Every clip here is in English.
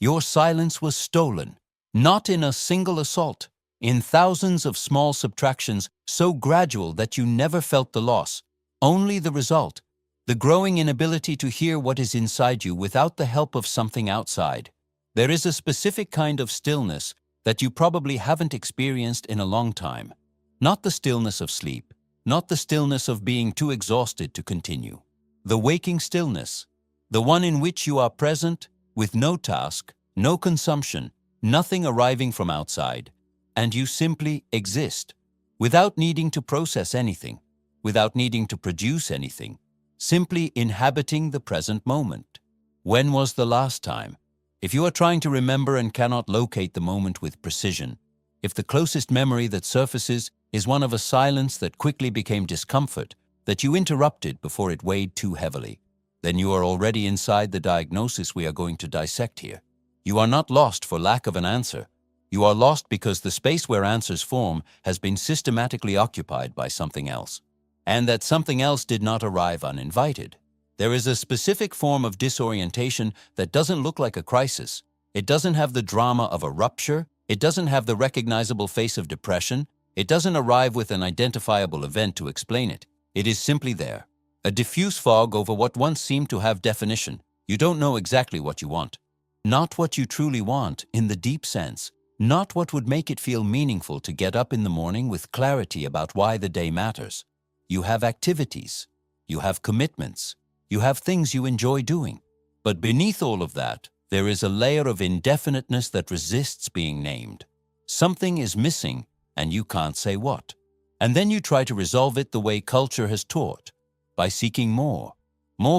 Your silence was stolen, not in a single assault, in thousands of small subtractions so gradual that you never felt the loss, only the result, the growing inability to hear what is inside you without the help of something outside. There is a specific kind of stillness that you probably haven't experienced in a long time. Not the stillness of sleep, not the stillness of being too exhausted to continue. The waking stillness, the one in which you are present, with no task, no consumption, nothing arriving from outside, and you simply exist, without needing to process anything, without needing to produce anything, simply inhabiting the present moment. When was the last time? If you are trying to remember and cannot locate the moment with precision, if the closest memory that surfaces is one of a silence that quickly became discomfort, that you interrupted before it weighed too heavily, then you are already inside the diagnosis we are going to dissect here. You are not lost for lack of an answer. You are lost because the space where answers form has been systematically occupied by something else, and that something else did not arrive uninvited. There is a specific form of disorientation that doesn't look like a crisis. It doesn't have the drama of a rupture. It doesn't have the recognizable face of depression. It doesn't arrive with an identifiable event to explain it. It is simply there. A diffuse fog over what once seemed to have definition. You don't know exactly what you want. Not what you truly want in the deep sense. Not what would make it feel meaningful to get up in the morning with clarity about why the day matters. You have activities. You have commitments. You have things you enjoy doing. But beneath all of that, there is a layer of indefiniteness that resists being named. Something is missing, and you can't say what. And then you try to resolve it the way culture has taught, by seeking more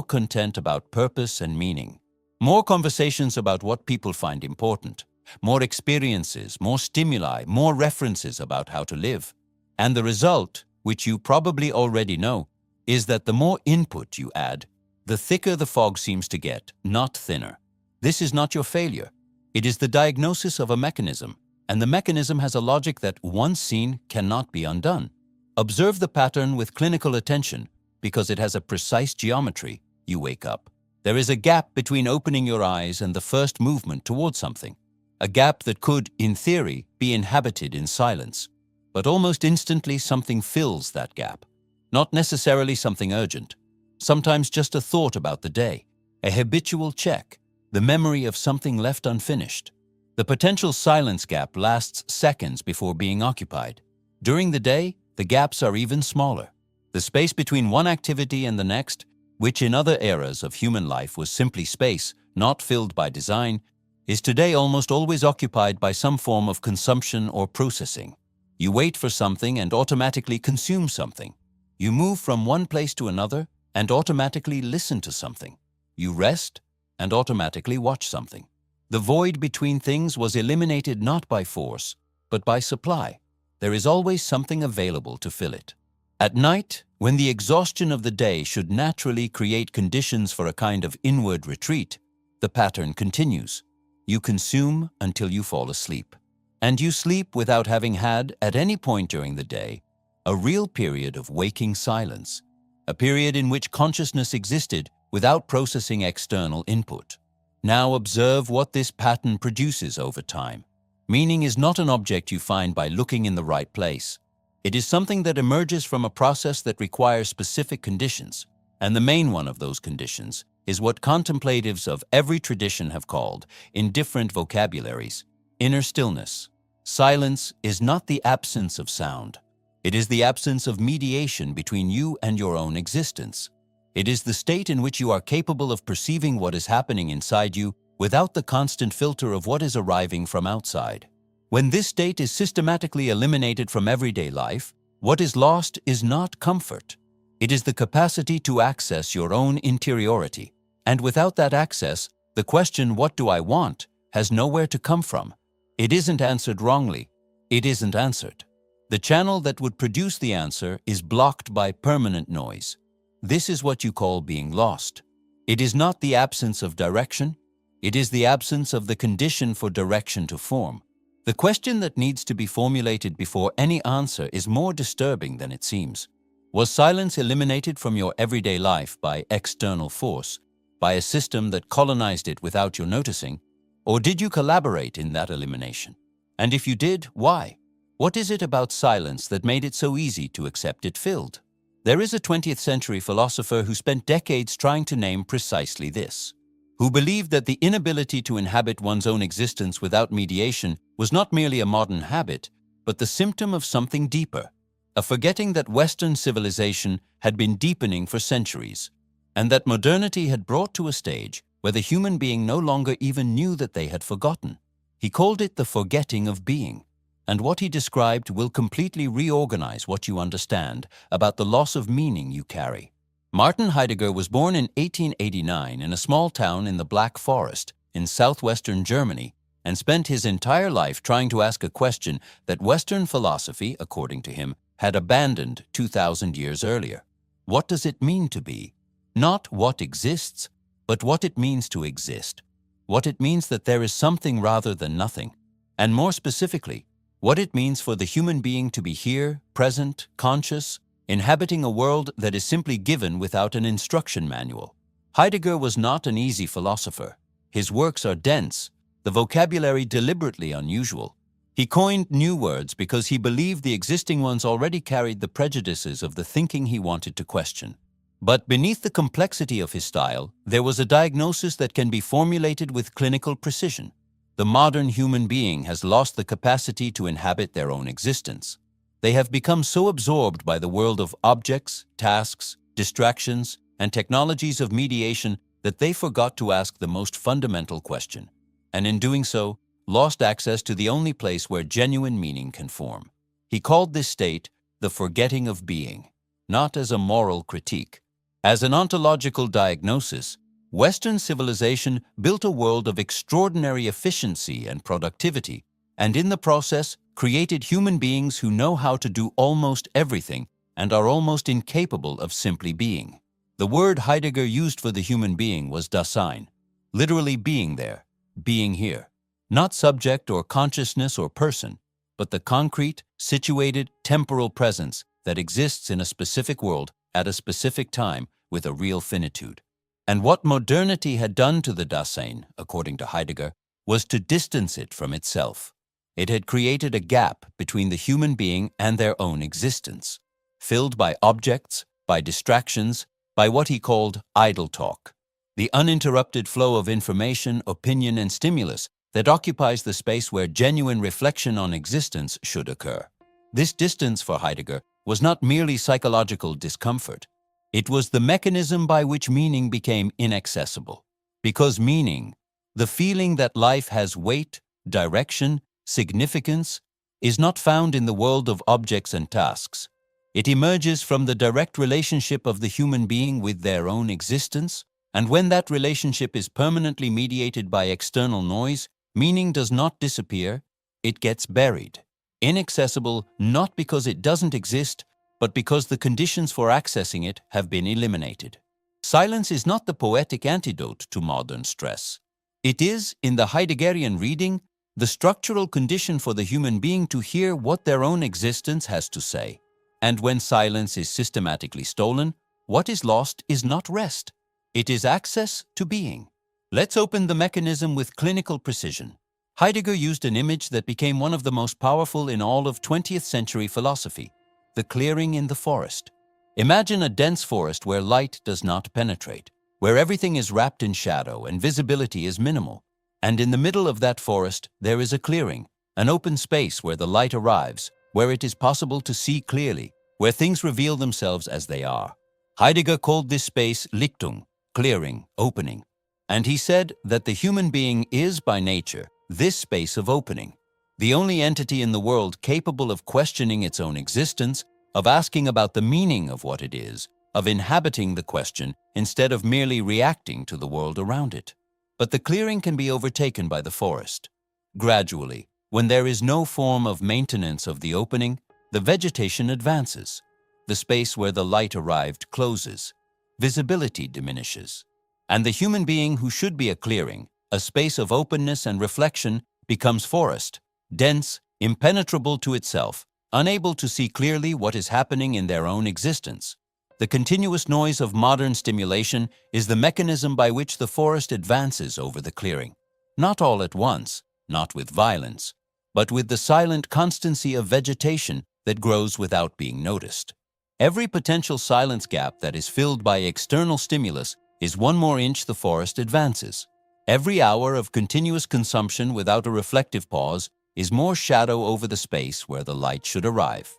content about purpose and meaning, more conversations about what people find important, more experiences, more stimuli, more references about how to live. And the result, which you probably already know, is that the more input you add, the thicker the fog seems to get, not thinner. This is not your failure. It is the diagnosis of a mechanism, and the mechanism has a logic that, once seen, cannot be undone. Observe the pattern with clinical attention, because it has a precise geometry. You wake up. There is a gap between opening your eyes and the first movement towards something, a gap that could, in theory, be inhabited in silence. But almost instantly something fills that gap. Not necessarily something urgent. Sometimes just a thought about the day, a habitual check, the memory of something left unfinished. The potential silence gap lasts seconds before being occupied. During the day, the gaps are even smaller. The space between one activity and the next, which in other eras of human life was simply space, not filled by design, is today almost always occupied by some form of consumption or processing. You wait for something and automatically consume something. You move from one place to another and automatically listen to something. You rest and automatically watch something. The void between things was eliminated not by force, but by supply. There is always something available to fill it. At night, when the exhaustion of the day should naturally create conditions for a kind of inward retreat, the pattern continues. You consume until you fall asleep. And you sleep without having had, at any point during the day, a real period of waking silence, a period in which consciousness existed without processing external input. Now observe what this pattern produces over time. Meaning is not an object you find by looking in the right place. It is something that emerges from a process that requires specific conditions, and the main one of those conditions is what contemplatives of every tradition have called, in different vocabularies, inner stillness. Silence is not the absence of sound. It is the absence of mediation between you and your own existence. It is the state in which you are capable of perceiving what is happening inside you without the constant filter of what is arriving from outside. When this state is systematically eliminated from everyday life, what is lost is not comfort. It is the capacity to access your own interiority. And without that access, the question, "What do I want?" has nowhere to come from. It isn't answered wrongly. It isn't answered. The channel that would produce the answer is blocked by permanent noise. This is what you call being lost. It is not the absence of direction. It is the absence of the condition for direction to form. The question that needs to be formulated before any answer is more disturbing than it seems. Was silence eliminated from your everyday life by external force, by a system that colonized it without your noticing? Or did you collaborate in that elimination? And if you did, why? What is it about silence that made it so easy to accept it filled? There is a 20th century philosopher who spent decades trying to name precisely this, who believed that the inability to inhabit one's own existence without mediation was not merely a modern habit, but the symptom of something deeper, a forgetting that Western civilization had been deepening for centuries, and that modernity had brought to a stage where the human being no longer even knew that they had forgotten. He called it the forgetting of being, and what he described will completely reorganize what you understand about the loss of meaning you carry. Martin Heidegger was born in 1889 in a small town in the Black Forest in southwestern Germany and spent his entire life trying to ask a question that Western philosophy, according to him, had abandoned 2,000 years earlier. What does it mean to be? Not what exists, but what it means to exist. What it means that there is something rather than nothing. And more specifically, what it means for the human being to be here, present, conscious, inhabiting a world that is simply given without an instruction manual. Heidegger was not an easy philosopher. His works are dense, the vocabulary deliberately unusual. He coined new words because he believed the existing ones already carried the prejudices of the thinking he wanted to question. But beneath the complexity of his style, there was a diagnosis that can be formulated with clinical precision. The modern human being has lost the capacity to inhabit their own existence. They have become so absorbed by the world of objects, tasks, distractions, and technologies of mediation that they forgot to ask the most fundamental question, and in doing so, lost access to the only place where genuine meaning can form. He called this state the forgetting of being, not as a moral critique. As an ontological diagnosis, Western civilization built a world of extraordinary efficiency and productivity, and in the process created human beings who know how to do almost everything and are almost incapable of simply being. The word Heidegger used for the human being was Dasein, literally being there, being here. Not subject or consciousness or person, but the concrete, situated, temporal presence that exists in a specific world at a specific time with a real finitude. And what modernity had done to the Dasein, according to Heidegger, was to distance it from itself. It had created a gap between the human being and their own existence, filled by objects, by distractions, by what he called idle talk, the uninterrupted flow of information, opinion, and stimulus that occupies the space where genuine reflection on existence should occur. This distance for Heidegger was not merely psychological discomfort. It was the mechanism by which meaning became inaccessible. Because meaning, the feeling that life has weight, direction, significance, is not found in the world of objects and tasks. It emerges from the direct relationship of the human being with their own existence, and when that relationship is permanently mediated by external noise, meaning does not disappear, it gets buried. Inaccessible not because it doesn't exist, but because the conditions for accessing it have been eliminated. Silence is not the poetic antidote to modern stress. It is, in the Heideggerian reading, the structural condition for the human being to hear what their own existence has to say. And when silence is systematically stolen, what is lost is not rest. It is access to being. Let's open the mechanism with clinical precision. Heidegger used an image that became one of the most powerful in all of 20th century philosophy, the clearing in the forest. Imagine a dense forest where light does not penetrate, where everything is wrapped in shadow and visibility is minimal. And in the middle of that forest, there is a clearing, an open space where the light arrives, where it is possible to see clearly, where things reveal themselves as they are. Heidegger called this space Lichtung, clearing, opening. And he said that the human being is, by nature, this space of opening, the only entity in the world capable of questioning its own existence, of asking about the meaning of what it is, of inhabiting the question instead of merely reacting to the world around it. But the clearing can be overtaken by the forest. Gradually, when there is no form of maintenance of the opening, the vegetation advances. The space where the light arrived closes. Visibility diminishes. And the human being who should be a clearing, a space of openness and reflection, becomes forest, dense, impenetrable to itself, unable to see clearly what is happening in their own existence. The continuous noise of modern stimulation is the mechanism by which the forest advances over the clearing. not all at once, not with violence, but with the silent constancy of vegetation that grows without being noticed. Every potential silence gap that is filled by external stimulus is one more inch the forest advances. Every hour of continuous consumption without a reflective pause is more shadow over the space where the light should arrive.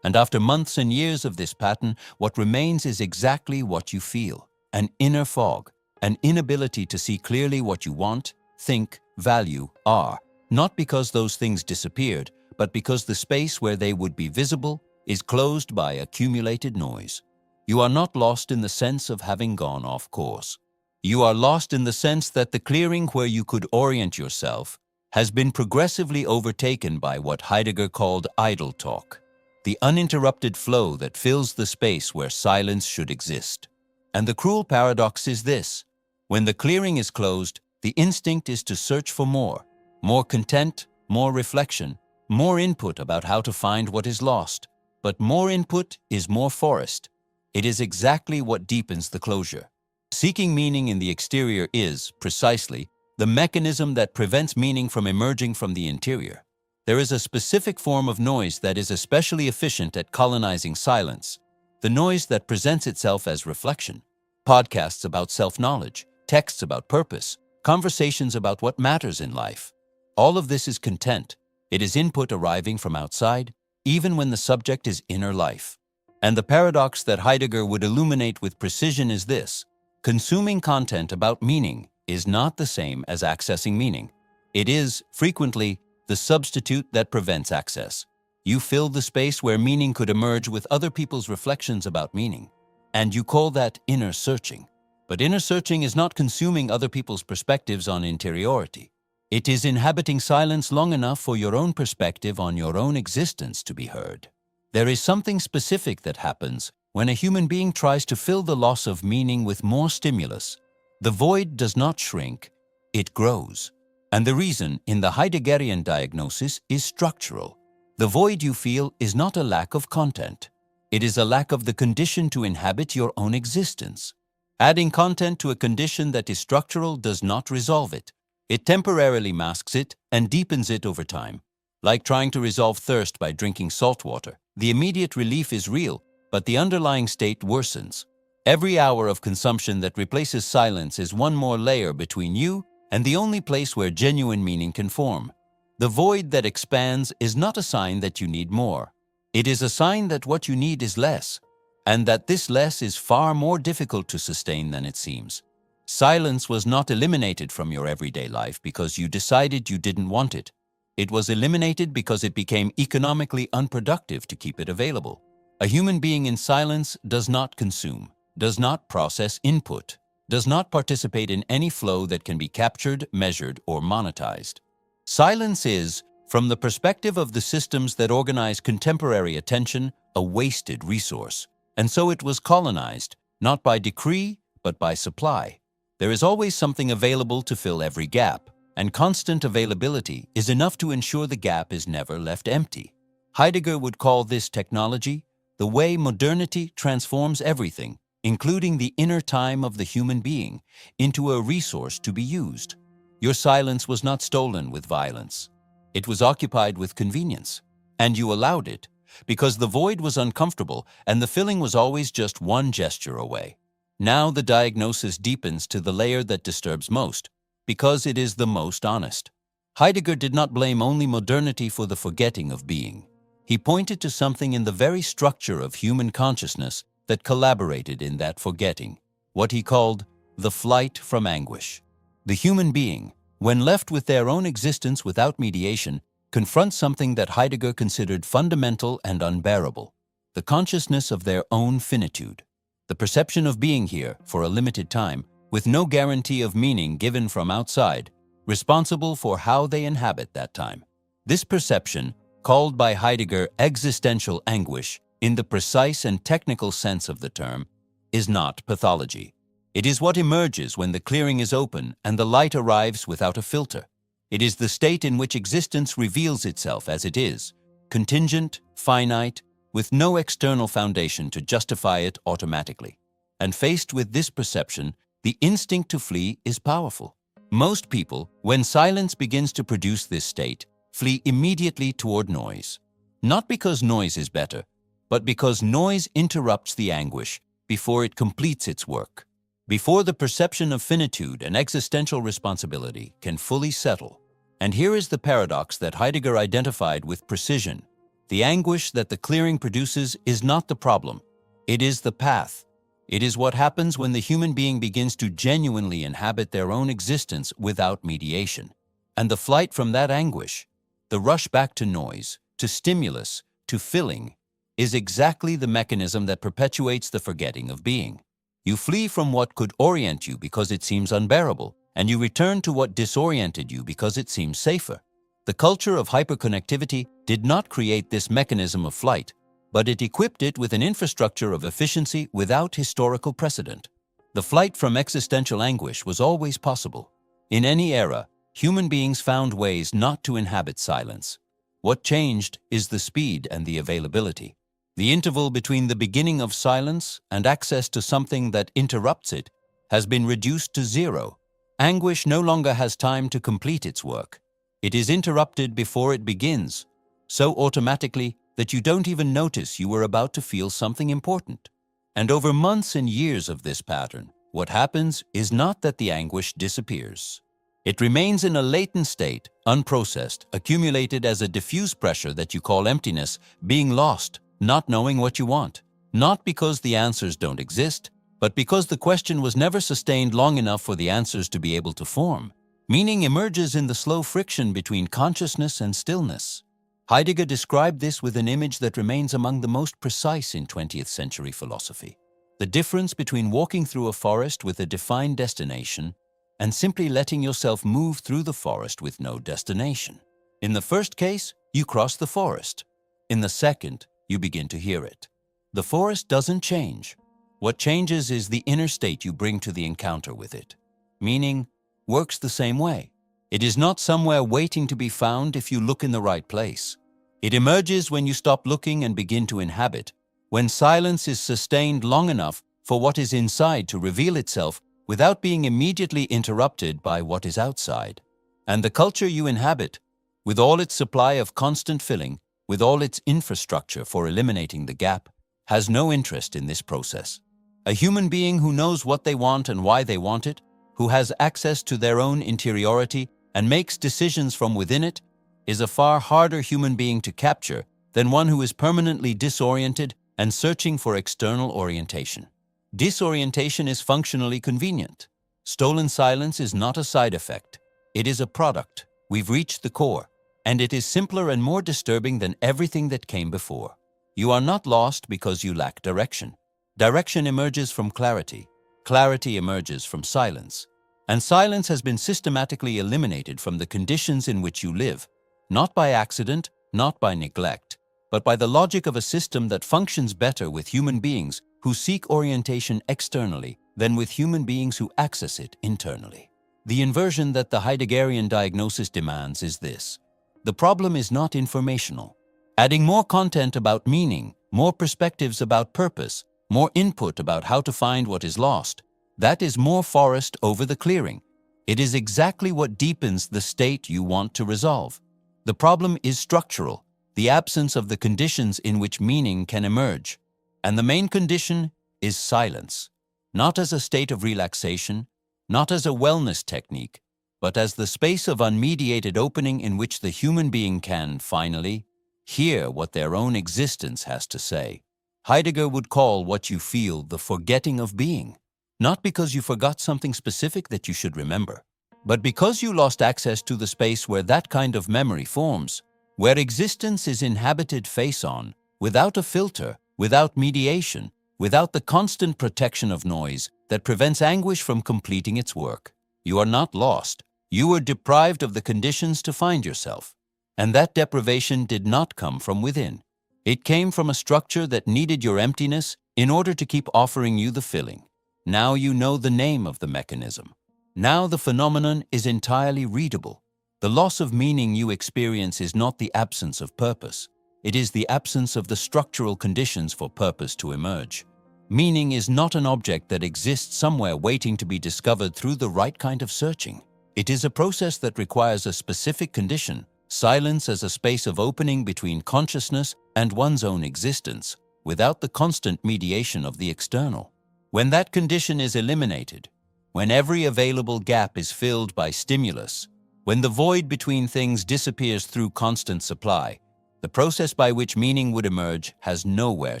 And after months and years of this pattern, what remains is exactly what you feel: an inner fog, an inability to see clearly what you want, think, value, are, not because those things disappeared, but because the space where they would be visible is closed by accumulated noise. You are not lost in the sense of having gone off course. You are lost in the sense that the clearing where you could orient yourself has been progressively overtaken by what Heidegger called idle talk, the uninterrupted flow that fills the space where silence should exist. And the cruel paradox is this: when the clearing is closed, the instinct is to search for more content, more reflection, more input about how to find what is lost. But more input is more forest. It is exactly what deepens the closure. Seeking meaning in the exterior is, precisely, the mechanism that prevents meaning from emerging from the interior. There is a specific form of noise that is especially efficient at colonizing silence, the noise that presents itself as reflection. Podcasts about self-knowledge, texts about purpose, conversations about what matters in life. All of this is content. It is input arriving from outside, even when the subject is inner life. And the paradox that Heidegger would illuminate with precision is this: consuming content about meaning is not the same as accessing meaning. It is, frequently, the substitute that prevents access. You fill the space where meaning could emerge with other people's reflections about meaning, and you call that inner searching. But inner searching is not consuming other people's perspectives on interiority. It is inhabiting silence long enough for your own perspective on your own existence to be heard. There is something specific that happens when a human being tries to fill the loss of meaning with more stimulus. The void does not shrink, it grows. And the reason, in the Heideggerian diagnosis, is structural. The void you feel is not a lack of content. It is a lack of the condition to inhabit your own existence. Adding content to a condition that is structural does not resolve it. It temporarily masks it and deepens it over time. Like trying to resolve thirst by drinking salt water, the immediate relief is real, but the underlying state worsens. Every hour of consumption that replaces silence is one more layer between you and the only place where genuine meaning can form. The void that expands is not a sign that you need more. It is a sign that what you need is less, and that this less is far more difficult to sustain than it seems. Silence was not eliminated from your everyday life because you decided you didn't want it. It was eliminated because it became economically unproductive to keep it available. A human being in silence does not consume, does not process input, does not participate in any flow that can be captured, measured, or monetized. Silence is, from the perspective of the systems that organize contemporary attention, a wasted resource. And so it was colonized, not by decree, but by supply. There is always something available to fill every gap, and constant availability is enough to ensure the gap is never left empty. Heidegger would call this technology the way modernity transforms everything, including the inner time of the human being, into a resource to be used. Your silence was not stolen with violence. It was occupied with convenience, and you allowed it, because the void was uncomfortable and the filling was always just one gesture away. Now the diagnosis deepens to the layer that disturbs most, because it is the most honest. Heidegger did not blame only modernity for the forgetting of being. He pointed to something in the very structure of human consciousness that collaborated in that forgetting, what he called the flight from anguish. The human being, when left with their own existence without mediation, confronts something that Heidegger considered fundamental and unbearable: the consciousness of their own finitude, the perception of being here for a limited time, with no guarantee of meaning given from outside, responsible for how they inhabit that time. This perception, called by Heidegger existential anguish, in the precise and technical sense of the term, is not pathology. It is what emerges when the clearing is open and the light arrives without a filter. It is the state in which existence reveals itself as it is, contingent, finite, with no external foundation to justify it automatically. And faced with this perception, the instinct to flee is powerful. Most people, when silence begins to produce this state, flee immediately toward noise. Not because noise is better, but because noise interrupts the anguish before it completes its work, before the perception of finitude and existential responsibility can fully settle. And here is the paradox that Heidegger identified with precision. The anguish that the clearing produces is not the problem. It is the path. It is what happens when the human being begins to genuinely inhabit their own existence without mediation. And the flight from that anguish, the rush back to noise, to stimulus, to filling, is exactly the mechanism that perpetuates the forgetting of being. You flee from what could orient you because it seems unbearable, and you return to what disoriented you because it seems safer. The culture of hyperconnectivity did not create this mechanism of flight, but it equipped it with an infrastructure of efficiency without historical precedent. The flight from existential anguish was always possible. In any era, human beings found ways not to inhabit silence. What changed is the speed and the availability. The interval between the beginning of silence and access to something that interrupts it has been reduced to zero. Anguish no longer has time to complete its work. It is interrupted before it begins, so automatically that you don't even notice you were about to feel something important. And over months and years of this pattern, what happens is not that the anguish disappears. It remains in a latent state, unprocessed, accumulated as a diffuse pressure that you call emptiness, being lost, not knowing what you want. Not because the answers don't exist, but because the question was never sustained long enough for the answers to be able to form. Meaning emerges in the slow friction between consciousness and stillness. Heidegger described this with an image that remains among the most precise in 20th century philosophy. The difference between walking through a forest with a defined destination and simply letting yourself move through the forest with no destination. In the first case, you cross the forest. In the second, you begin to hear it. The forest doesn't change. What changes is the inner state you bring to the encounter with it. Meaning works the same way. It is not somewhere waiting to be found if you look in the right place. It emerges when you stop looking and begin to inhabit, when silence is sustained long enough for what is inside to reveal itself without being immediately interrupted by what is outside. And the culture you inhabit, with all its supply of constant filling, with all its infrastructure for eliminating the gap, has no interest in this process. A human being who knows what they want and why they want it, who has access to their own interiority and makes decisions from within it, is a far harder human being to capture than one who is permanently disoriented and searching for external orientation. Disorientation is functionally convenient. Stolen silence is not a side effect. It is a product. We've reached the core, and it is simpler and more disturbing than everything that came before. You are not lost because you lack direction. Direction emerges from clarity. Clarity emerges from silence. And silence has been systematically eliminated from the conditions in which you live, not by accident, not by neglect, but by the logic of a system that functions better with human beings who seek orientation externally than with human beings who access it internally. The inversion that the Heideggerian diagnosis demands is this. The problem is not informational. Adding more content about meaning, more perspectives about purpose, more input about how to find what is lost, that is more forest over the clearing. It is exactly what deepens the state you want to resolve. The problem is structural, the absence of the conditions in which meaning can emerge. And the main condition is silence, not as a state of relaxation, not as a wellness technique, but as the space of unmediated opening in which the human being can, finally, hear what their own existence has to say. Heidegger would call what you feel the forgetting of being, not because you forgot something specific that you should remember, but because you lost access to the space where that kind of memory forms, where existence is inhabited face-on, without a filter, without mediation, without the constant protection of noise that prevents anguish from completing its work. You are not lost. You were deprived of the conditions to find yourself. And that deprivation did not come from within. It came from a structure that needed your emptiness in order to keep offering you the filling. Now you know the name of the mechanism. Now the phenomenon is entirely readable. The loss of meaning you experience is not the absence of purpose. It is the absence of the structural conditions for purpose to emerge. Meaning is not an object that exists somewhere waiting to be discovered through the right kind of searching. It is a process that requires a specific condition, silence as a space of opening between consciousness and one's own existence, without the constant mediation of the external. When that condition is eliminated, when every available gap is filled by stimulus, when the void between things disappears through constant supply, the process by which meaning would emerge has nowhere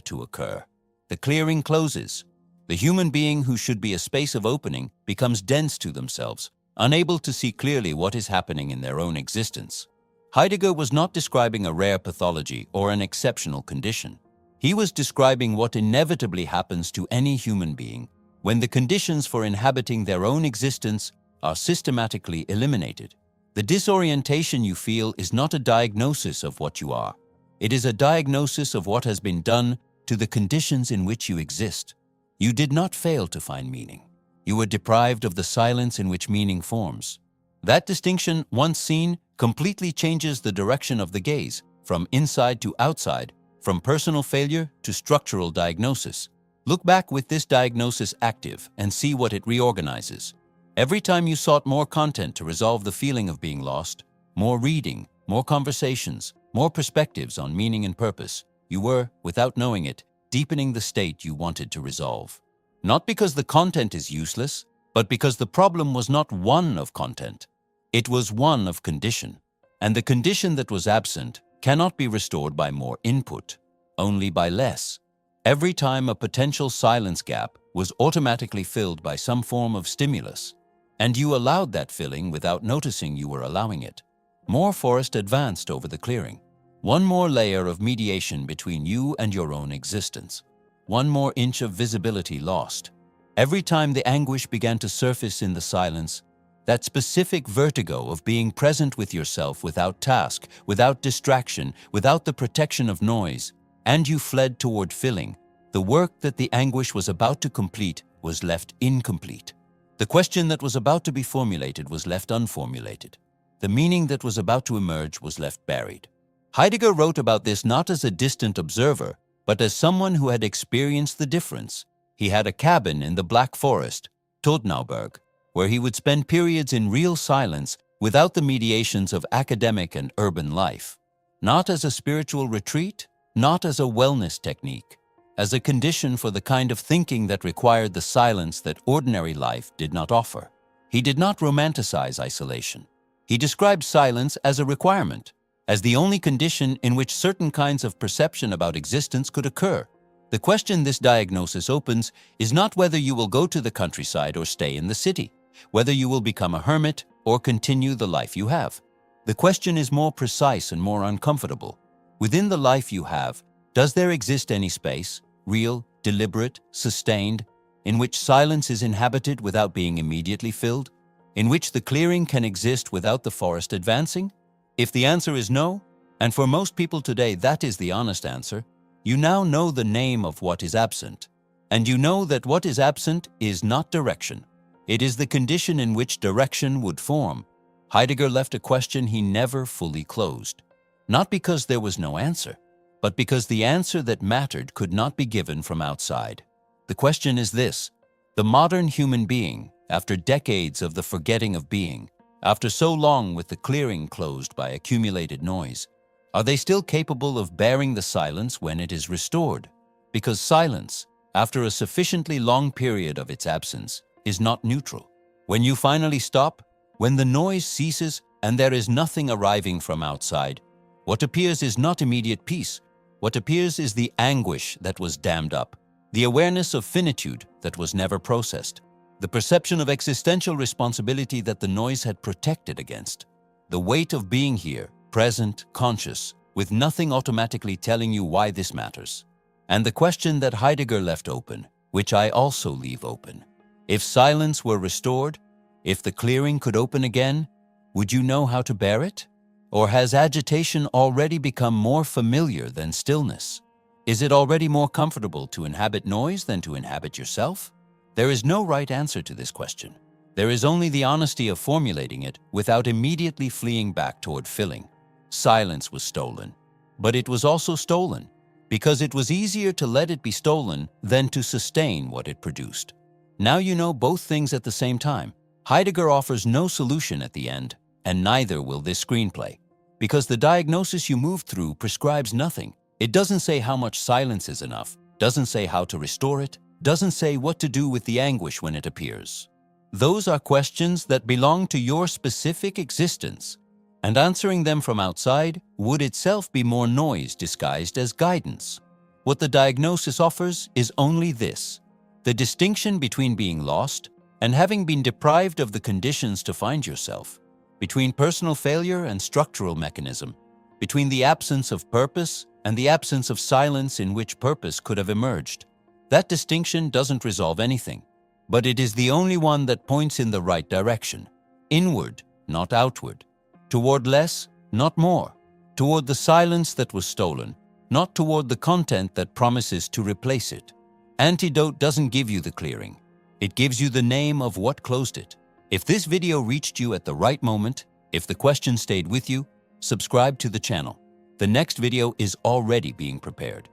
to occur. The clearing closes. The human being who should be a space of opening becomes dense to themselves, unable to see clearly what is happening in their own existence. Heidegger was not describing a rare pathology or an exceptional condition. He was describing what inevitably happens to any human being when the conditions for inhabiting their own existence are systematically eliminated. The disorientation you feel is not a diagnosis of what you are. It is a diagnosis of what has been done to the conditions in which you exist. You did not fail to find meaning. You were deprived of the silence in which meaning forms. That distinction, once seen, completely changes the direction of the gaze, from inside to outside, from personal failure to structural diagnosis. Look back with this diagnosis active and see what it reorganizes. Every time you sought more content to resolve the feeling of being lost, more reading, more conversations, more perspectives on meaning and purpose, you were, without knowing it, deepening the state you wanted to resolve. Not because the content is useless, but because the problem was not one of content. It was one of condition. And the condition that was absent cannot be restored by more input, only by less. Every time a potential silence gap was automatically filled by some form of stimulus, and you allowed that filling without noticing you were allowing it, more forest advanced over the clearing. One more layer of mediation between you and your own existence. One more inch of visibility lost. Every time the anguish began to surface in the silence, that specific vertigo of being present with yourself without task, without distraction, without the protection of noise, and you fled toward filling, the work that the anguish was about to complete was left incomplete. The question that was about to be formulated was left unformulated. The meaning that was about to emerge was left buried. Heidegger wrote about this not as a distant observer, but as someone who had experienced the difference. He had a cabin in the Black Forest, Todnauberg, where he would spend periods in real silence without the mediations of academic and urban life. Not as a spiritual retreat, not as a wellness technique, as a condition for the kind of thinking that required the silence that ordinary life did not offer. He did not romanticize isolation. He described silence as a requirement, as the only condition in which certain kinds of perception about existence could occur. The question this diagnosis opens is not whether you will go to the countryside or stay in the city, whether you will become a hermit or continue the life you have. The question is more precise and more uncomfortable. Within the life you have, does there exist any space, real, deliberate, sustained, in which silence is inhabited without being immediately filled? In which the clearing can exist without the forest advancing? If the answer is no, and for most people today that is the honest answer, you now know the name of what is absent. And you know that what is absent is not direction. It is the condition in which direction would form. Heidegger left a question he never fully closed. Not because there was no answer, but because the answer that mattered could not be given from outside. The question is this: the modern human being, after decades of the forgetting of being, after so long with the clearing closed by accumulated noise, are they still capable of bearing the silence when it is restored? Because silence, after a sufficiently long period of its absence, is not neutral. When you finally stop, when the noise ceases and there is nothing arriving from outside, what appears is not immediate peace. What appears is the anguish that was dammed up, the awareness of finitude that was never processed, the perception of existential responsibility that the noise had protected against, the weight of being here, present, conscious, with nothing automatically telling you why this matters. And the question that Heidegger left open, which I also leave open: if silence were restored, if the clearing could open again, would you know how to bear it? Or has agitation already become more familiar than stillness? Is it already more comfortable to inhabit noise than to inhabit yourself? There is no right answer to this question. There is only the honesty of formulating it without immediately fleeing back toward filling. Silence was stolen, but it was also stolen because it was easier to let it be stolen than to sustain what it produced. Now you know both things at the same time. Heidegger offers no solution at the end, and neither will this screenplay. Because the diagnosis you move through prescribes nothing. It doesn't say how much silence is enough, doesn't say how to restore it, doesn't say what to do with the anguish when it appears. Those are questions that belong to your specific existence, and answering them from outside would itself be more noise disguised as guidance. What the diagnosis offers is only this: the distinction between being lost and having been deprived of the conditions to find yourself, between personal failure and structural mechanism, between the absence of purpose and the absence of silence in which purpose could have emerged. That distinction doesn't resolve anything, but it is the only one that points in the right direction, inward, not outward, toward less, not more, toward the silence that was stolen, not toward the content that promises to replace it. Antidote doesn't give you the clearing. It gives you the name of what closed it. If this video reached you at the right moment, if the question stayed with you, subscribe to the channel. The next video is already being prepared.